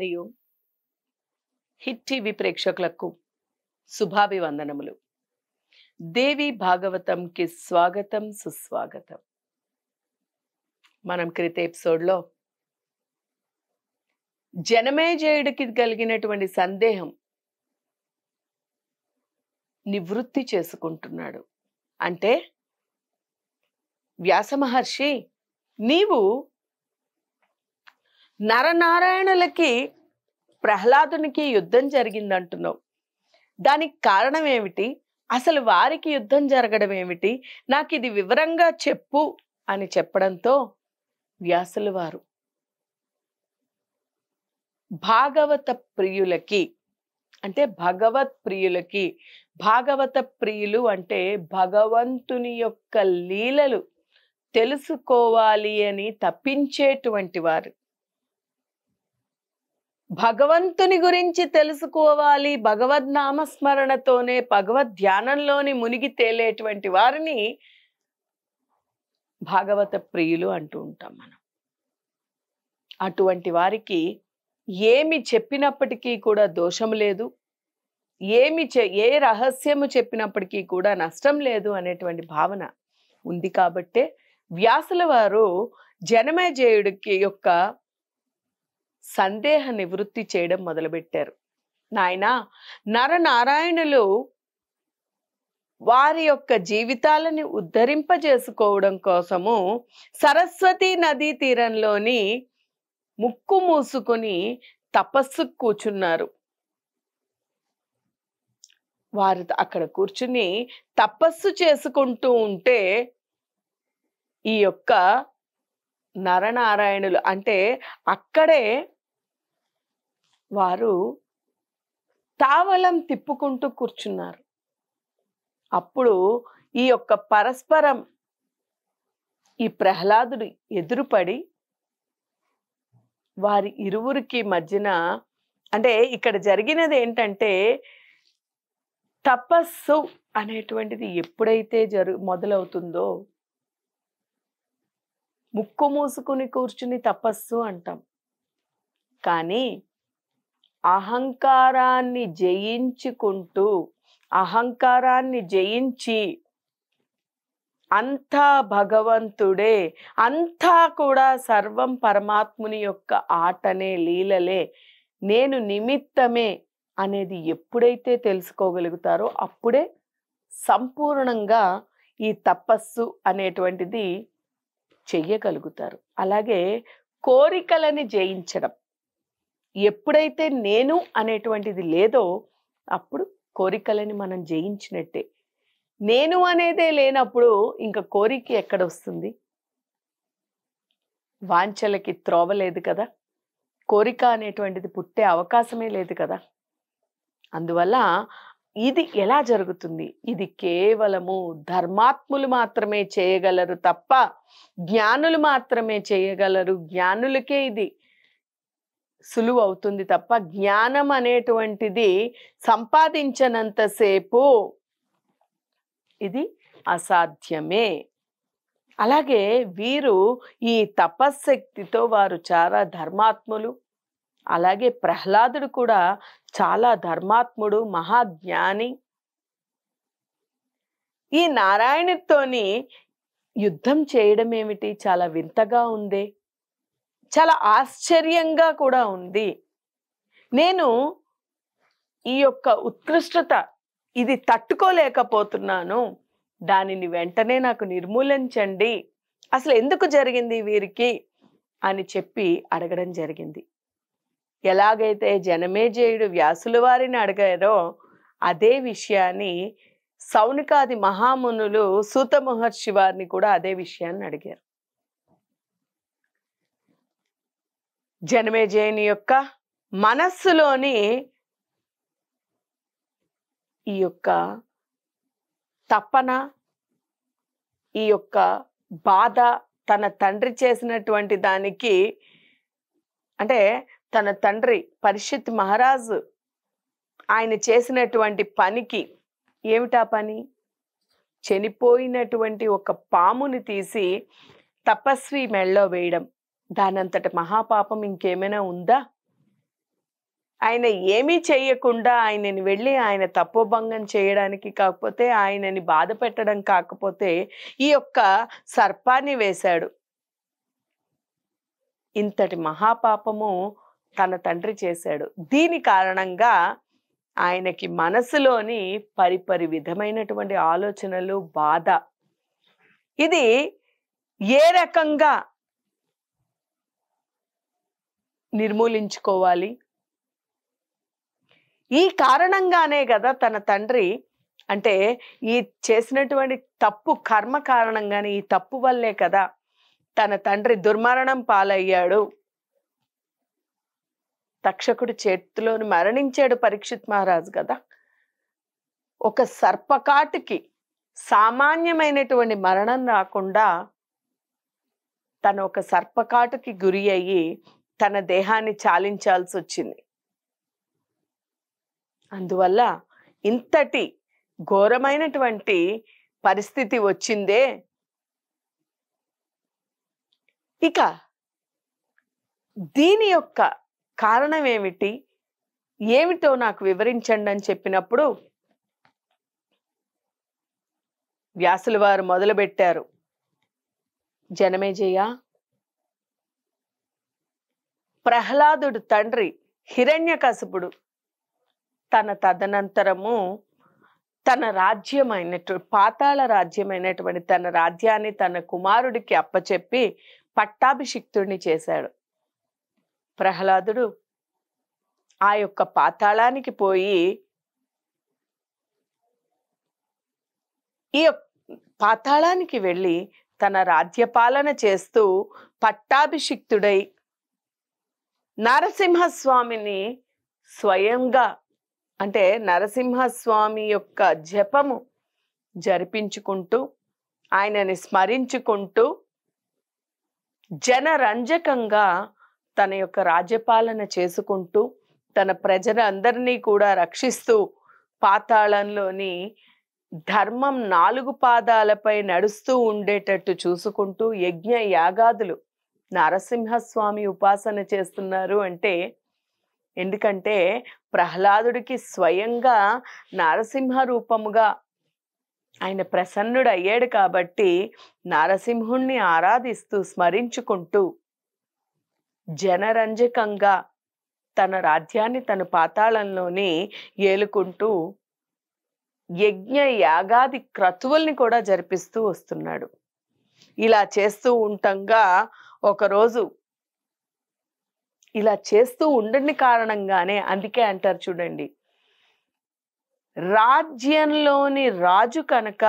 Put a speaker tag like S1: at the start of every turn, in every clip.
S1: హరి ఓం. Hit TV ప్రేక్షకులకు శుభాభివందనములు. దేవి భాగవతంకి స్వాగతం, సుస్వాగతం. మనం క్రిత ఎపిసోడ్లో జనమేజయుడికి కలిగినటువంటి సందేహం నివృత్తి చేసుకుంటున్నాడు. అంటే వ్యాస మహర్షి, నీవు నరనారాయణులకి ప్రహ్లాదునికి యుద్ధం జరిగిందంటున్నావు. దానికి కారణం ఏమిటి? అసలు వారికి యుద్ధం జరగడం ఏమిటి? నాకు ఇది వివరంగా చెప్పు అని చెప్పడంతో వ్యాసుల వారు భాగవత ప్రియులకి, అంటే భగవత్ ప్రియులకి, భాగవత ప్రియులు అంటే భగవంతుని యొక్క లీలలు తెలుసుకోవాలి అని తప్పించేటువంటి వారు, భగవంతుని గురించి తెలుసుకోవాలి, భగవద్ నామస్మరణతోనే భగవద్ ధ్యానంలోని మునిగి తేలేటువంటి వారిని భాగవత ప్రియులు అంటూ ఉంటాం మనం. అటువంటి వారికి ఏమి చెప్పినప్పటికీ కూడా దోషం లేదు, ఏ రహస్యము చెప్పినప్పటికీ కూడా నష్టం లేదు అనేటువంటి భావన ఉంది. కాబట్టే వ్యాసుల వారు జనమేజయుడికి యొక్క సందేహ నివృత్తి చేయడం మొదలుపెట్టారు. నాయనా, నరనారాయణులు వారి యొక్క జీవితాలని ఉద్ధరింపజేసుకోవడం కోసము సరస్వతీ నదీ తీరంలోని ముక్కు మూసుకొని తపస్సు కూర్చున్నారు. వారు అక్కడ కూర్చుని తపస్సు చేసుకుంటూ ఉంటే ఈ యొక్క నరనారాయణులు అంటే అక్కడే వారు తావళం తిప్పుకుంటూ కూర్చున్నారు. అప్పుడు ఈ యొక్క పరస్పరం ఈ ప్రహ్లాదుడు ఎదురుపడి వారి ఇరువురికి మధ్యన, అంటే ఇక్కడ జరిగినది ఏంటంటే, తపస్సు అనేటువంటిది ఎప్పుడైతే మొదలవుతుందో, ముక్కు మూసుకుని కూర్చుని తపస్సు అంటాం, కానీ అహంకారాన్ని జయించుకుంటూ, అహంకారాన్ని జయించి అంతా భగవంతుడే, అంతా కూడా సర్వం పరమాత్ముని యొక్క ఆటనే, లీలలే, నేను నిమిత్తమే అనేది ఎప్పుడైతే తెలుసుకోగలుగుతారో అప్పుడే సంపూర్ణంగా ఈ తపస్సు అనేటువంటిది చెయ్యగలుగుతారు. అలాగే కోరికలని జయించడం, ఎప్పుడైతే నేను అనేటువంటిది లేదో అప్పుడు కోరికలని మనం జయించినట్టే. నేను అనేదే లేనప్పుడు ఇంకా కోరిక ఎక్కడొస్తుంది? వాంఛలకి త్రోవ లేదు కదా, కోరిక అనేటువంటిది పుట్టే అవకాశమే లేదు కదా. అందువల్ల ఇది ఎలా జరుగుతుంది? ఇది కేవలము ధర్మాత్ములు మాత్రమే చేయగలరు తప్ప జ్ఞానులు మాత్రమే చేయగలరు. జ్ఞానులకే ఇది సులువు అవుతుంది తప్ప జ్ఞానం అనేటువంటిది సంపాదించనంతసేపు ఇది అసాధ్యమే. అలాగే వీరు ఈ తపశ్శక్తితో వారు చాలా ధర్మాత్ములు. అలాగే ప్రహ్లాదుడు కూడా చాలా ధర్మాత్ముడు, మహాజ్ఞాని. ఈ నారాయణుడితోని యుద్ధం చేయడం ఏమిటి? చాలా వింతగా ఉంది, చాలా ఆశ్చర్యంగా కూడా ఉంది. నేను ఈ యొక్క ఉత్కృష్టత ఇది తట్టుకోలేకపోతున్నాను, దానిని వెంటనే నాకు నిర్మూలించండి, అసలు ఎందుకు జరిగింది వీరికి అని చెప్పి అడగడం జరిగింది. ఎలాగైతే జనమేజయుడు వ్యాసుల వారిని అడిగారో అదే విషయాన్ని సౌనికాది మహామునులు సూత మహర్షి వారిని కూడా అదే విషయాన్ని అడిగారు. జనమేజయుని యొక్క మనస్సులోని ఈ యొక్క తపన, ఈ యొక్క బాధ, తన తండ్రి చేసినటువంటి దానికి, అంటే తన తండ్రి పరీక్షిత్ మహారాజు ఆయన చేసినటువంటి పనికి, ఏమిటా పని? చనిపోయినటువంటి ఒక పాముని తీసి తపస్వి మెళ్ళలో వేయడం. దానంతటి మహాపాపం ఇంకేమైనా ఉందా? ఆయన ఏమీ చెయ్యకుండా ఆయనని వెళ్ళి ఆయన తపోభంగం చేయడానికి కాకపోతే ఆయనని బాధ పెట్టడం కాకపోతే ఈ యొక్క సర్పాన్ని వేశాడు. ఇంతటి మహాపాపము తన తండ్రి చేశాడు. దీని కారణంగా ఆయనకి మనసులోని పరిపరి విధమైనటువంటి ఆలోచనలు, బాధ. ఇది ఏ రకంగా నిర్మూలించుకోవాలి? ఈ కారణంగానే కదా తన తండ్రి, అంటే ఈ చేసినటువంటి తప్పు కర్మ కారణంగానే, ఈ తప్పు వల్లే కదా తన తండ్రి దుర్మరణం పాలయ్యాడు. తక్షకుడి చేతిలోని మరణించాడు పరీక్షిత్ మహారాజు కదా. ఒక సర్పకాటికి సామాన్యమైనటువంటి మరణం రాకుండా తను ఒక సర్పకాటుకి గురి అయ్యి తన దేహాన్ని చాలించాల్సి వచ్చింది. అందువల్ల ఇంతటి ఘోరమైనటువంటి పరిస్థితి వచ్చిందే. ఇక దీని యొక్క కారణం ఏమిటి, ఏమిటో నాకు వివరించండి అని చెప్పినప్పుడు వ్యాసుల వారు మొదలుపెట్టారు. జనమేజయ, ప్రహ్లాదుడు తండ్రి హిరణ్యకశిపుడు తన తదనంతరము తన రాజ్యమైనటువంటి పాతాళ రాజ్యమైనటువంటి తన రాజ్యాన్ని తన కుమారుడికి అప్పచెప్పి పట్టాభిషిక్తుడిని చేశాడు. ప్రహ్లాదుడు ఆ యొక్క పాతాళానికి పోయి ఈ పాతాళానికి వెళ్ళి తన రాజ్యపాలన చేస్తూ పట్టాభిషిక్తుడై నరసింహస్వామిని స్వయంగా, అంటే నరసింహస్వామి యొక్క జపము జరిపించుకుంటూ ఆయనని స్మరించుకుంటూ జనరంజకంగా తన యొక్క రాజ్యపాలన చేసుకుంటూ తన ప్రజలందరినీ కూడా రక్షిస్తూ పాతాళంలోని ధర్మం 4 పాదాలపై నడుస్తూ ఉండేటట్టు చూసుకుంటూ యజ్ఞ యాగాదులు నరసింహస్వామి ఉపాసన చేస్తున్నారు. అంటే ఎందుకంటే ప్రహ్లాదుడికి స్వయంగా నరసింహ రూపముగా ఆయన ప్రసన్నుడు అయ్యాడు కాబట్టి నరసింహుణ్ణి ఆరాధిస్తూ స్మరించుకుంటూ జనరంజకంగా తన రాజ్యాన్ని తన పాతాళంలోని ఏలుకుంటూ యజ్ఞ యాగాది క్రతువుల్ని కూడా జరిపిస్తూ వస్తున్నాడు. ఇలా చేస్తూ ఉండగా ఒకరోజు ఇలా చేస్తూ ఉండని కారణంగానే, అందుకే అంటారు చూడండి, రాజ్యంలోని రాజు కనుక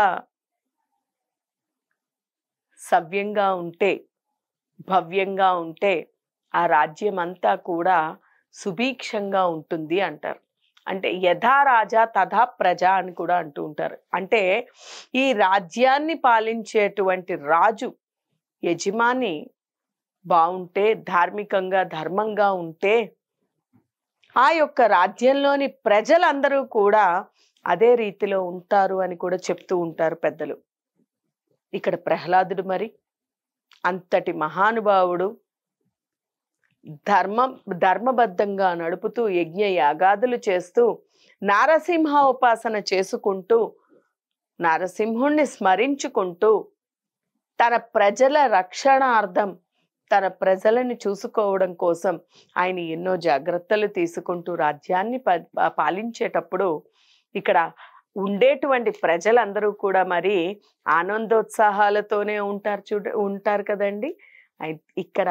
S1: సవ్యంగా ఉంటే, భవ్యంగా ఉంటే ఆ రాజ్యం అంతా కూడా సుభిక్షంగా ఉంటుంది అంటారు. అంటే యథా రాజా తథా ప్రజ అని కూడా అంటూ ఉంటారు. అంటే ఈ రాజ్యాన్ని పాలించేటువంటి రాజు, యజమాని బాగుంటే, ధార్మికంగా ధర్మంగా ఉంటే ఆ యొక్క రాజ్యంలోని ప్రజలందరూ కూడా అదే రీతిలో ఉంటారు అని కూడా చెప్తూ ఉంటారు పెద్దలు. ఇక్కడ ప్రహ్లాదుడు మరి అంతటి మహానుభావుడు, ధర్మబద్ధంగా నడుపుతూ యజ్ఞ యాగాదులు చేస్తూ నారసింహ ఉపాసన చేసుకుంటూ నరసింహుణ్ణి స్మరించుకుంటూ తన ప్రజల రక్షణార్థం, తన ప్రజలని చూసుకోవడం కోసం ఆయన ఎన్నో జాగ్రత్తలు తీసుకుంటూ రాజ్యాన్ని పాలించేటప్పుడు ఇక్కడ ఉండేటువంటి ప్రజలందరూ కూడా మరి ఆనందోత్సాహాలతోనే ఉంటారు కదండి. ఇక్కడ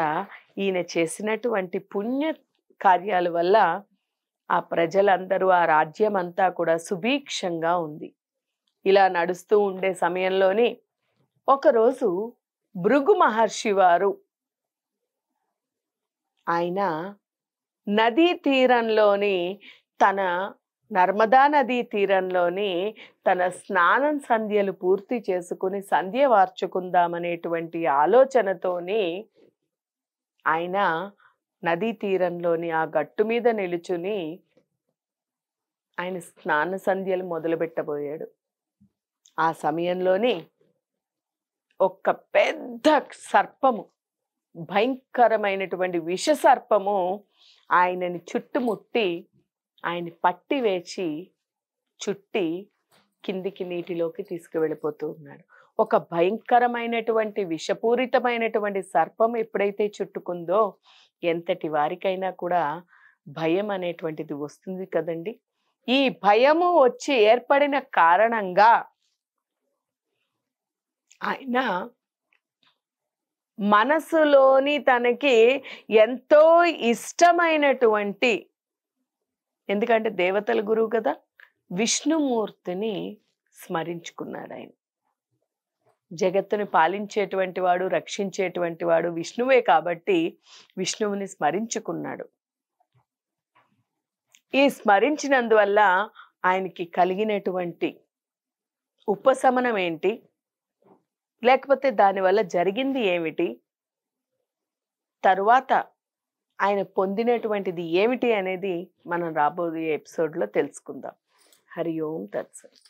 S1: ఈయన చేసినటువంటి పుణ్య కార్యాల వల్ల ఆ ప్రజలందరూ, ఆ రాజ్యం అంతా కూడా సుభిక్షంగా ఉంది. ఇలా నడుస్తూ ఉండే సమయంలోని ఒకరోజు భృగు మహర్షి వారు ఆయన నదీ తీరంలోని తన నర్మదా నదీ తీరంలోని తన స్నానం సంధ్యలు పూర్తి చేసుకుని సంధ్య వార్చుకుందామనేటువంటి ఆలోచనతోని ఆయన నదీ తీరంలోని ఆ గట్టు మీద నిలుచుని ఆయన స్నాన సంధ్యలు మొదలుపెట్టబోయాడు. ఆ సమయంలోని ఒక పెద్ద సర్పము, భయంకరమైనటువంటి విష సర్పము ఆయనని చుట్టుముట్టి ఆయన్ని పట్టి వేచి చుట్టి కిందికి నీటిలోకి తీసుకువెళ్ళిపోతూ ఉన్నాడు. ఒక భయంకరమైనటువంటి విషపూరితమైనటువంటి సర్పం ఎప్పుడైతే చుట్టుకుందో ఎంతటి వారికైనా కూడా భయం అనేటువంటిది వస్తుంది కదండి. ఈ భయము వచ్చి ఏర్పడిన కారణంగా ఆయన మనసులోని తనకి ఎంతో ఇష్టమైనటువంటి, ఎందుకంటే దేవతల గురువు కదా, విష్ణుమూర్తిని స్మరించుకున్నాడు. ఆయన జగత్తుని పాలించేటువంటి వాడు, రక్షించేటువంటి వాడు విష్ణువే కాబట్టి విష్ణువుని స్మరించుకున్నాడు. ఈ స్మరించినందువల్ల ఆయనకి కలిగినటువంటి ఉపశమనం ఏంటి, లేకపోతే దానివల్ల జరిగింది ఏమిటి, తరువాత ఆయన పొందినటువంటిది ఏమిటి అనేది మనం రాబోయే ఎపిసోడ్లో తెలుసుకుందాం. హరి ఓం తత్సత్.